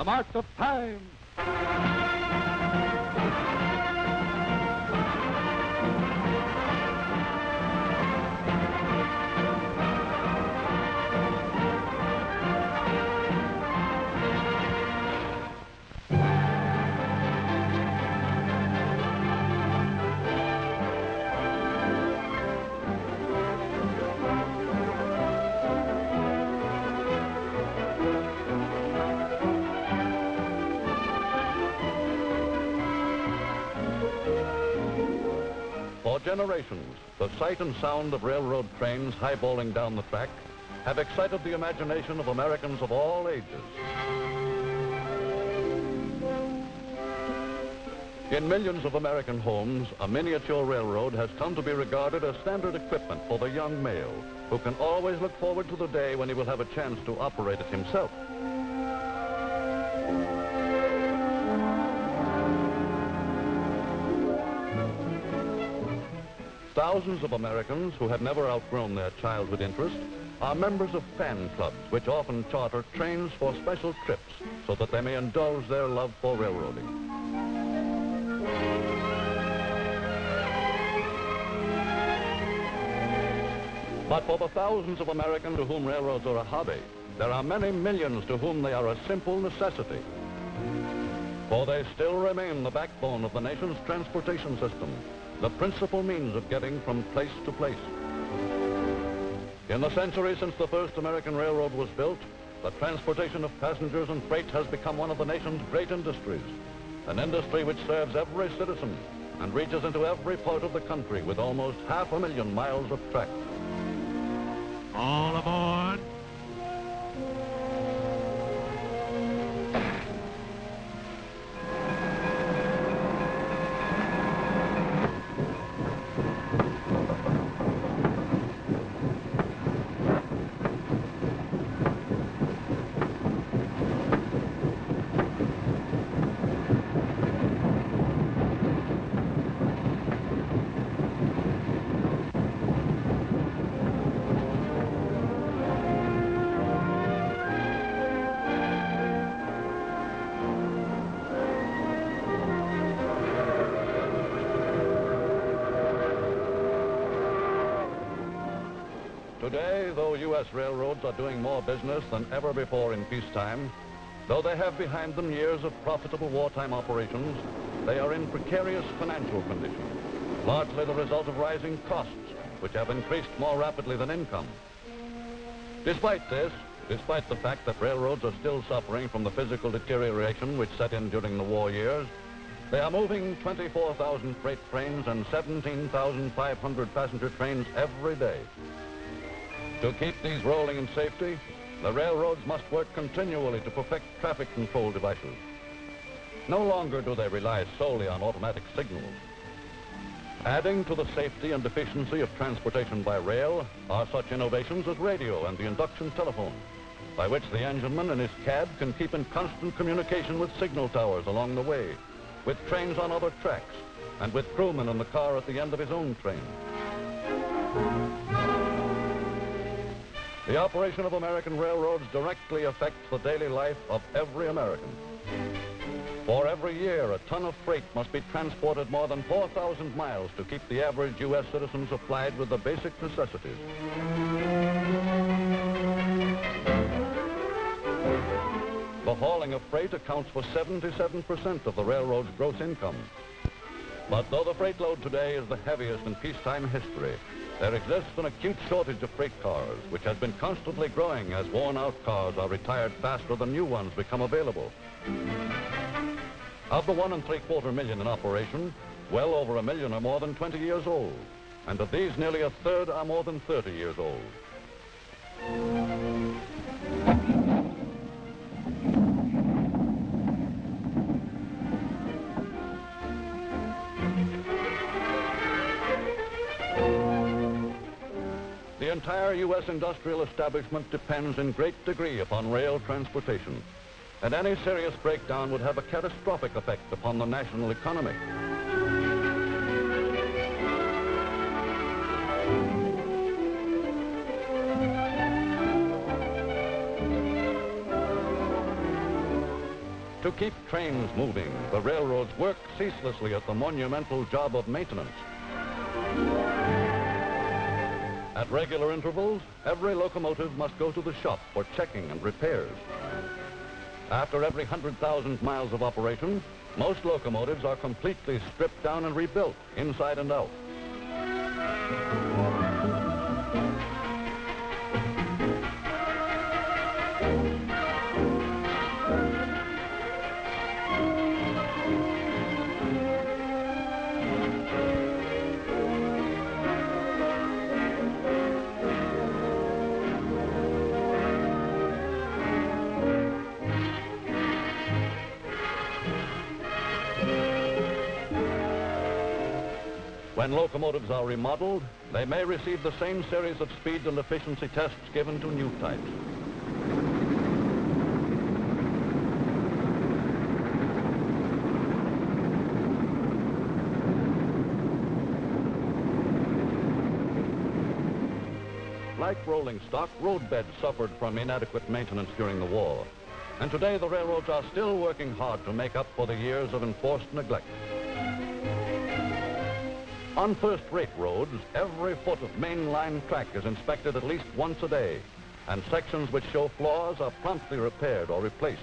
the march of time. For generations, the sight and sound of railroad trains highballing down the track have excited the imagination of Americans of all ages. In millions of American homes, a miniature railroad has come to be regarded as standard equipment for the young male, who can always look forward to the day when he will have a chance to operate it himself. Thousands of Americans who have never outgrown their childhood interest are members of fan clubs, which often charter trains for special trips so that they may indulge their love for railroading. But for the thousands of Americans to whom railroads are a hobby, there are many millions to whom they are a simple necessity. For they still remain the backbone of the nation's transportation system, the principal means of getting from place to place. In the century since the first American railroad was built, the transportation of passengers and freight has become one of the nation's great industries, an industry which serves every citizen and reaches into every part of the country with almost 500,000 miles of track. All aboard. Today, though U.S. railroads are doing more business than ever before in peacetime, though they have behind them years of profitable wartime operations, they are in precarious financial condition, largely the result of rising costs, which have increased more rapidly than income. Despite this, despite the fact that railroads are still suffering from the physical deterioration which set in during the war years, they are moving 24,000 freight trains and 17,500 passenger trains every day. To keep these rolling in safety, the railroads must work continually to perfect traffic control devices. No longer do they rely solely on automatic signals. Adding to the safety and efficiency of transportation by rail are such innovations as radio and the induction telephone, by which the engineman in his cab can keep in constant communication with signal towers along the way, with trains on other tracks, and with crewmen in the car at the end of his own train. The operation of American railroads directly affects the daily life of every American. For every year, a ton of freight must be transported more than 4,000 miles to keep the average U.S. citizen supplied with the basic necessities. The hauling of freight accounts for 77% of the railroad's gross income. But though the freight load today is the heaviest in peacetime history, there exists an acute shortage of freight cars, which has been constantly growing as worn-out cars are retired faster than new ones become available. Of the 1.75 million in operation, well over 1 million are more than 20 years old, and of these, nearly a third are more than 30 years old. The entire U.S. industrial establishment depends in great degree upon rail transportation, and any serious breakdown would have a catastrophic effect upon the national economy. To keep trains moving, the railroads work ceaselessly at the monumental job of maintenance. At regular intervals, every locomotive must go to the shop for checking and repairs. After every 100,000 miles of operation, most locomotives are completely stripped down and rebuilt, inside and out. When locomotives are remodeled, they may receive the same series of speed and efficiency tests given to new types. Like rolling stock, roadbeds suffered from inadequate maintenance during the war. And today the railroads are still working hard to make up for the years of enforced neglect. On first-rate roads, every foot of main-line track is inspected at least once a day, and sections which show flaws are promptly repaired or replaced.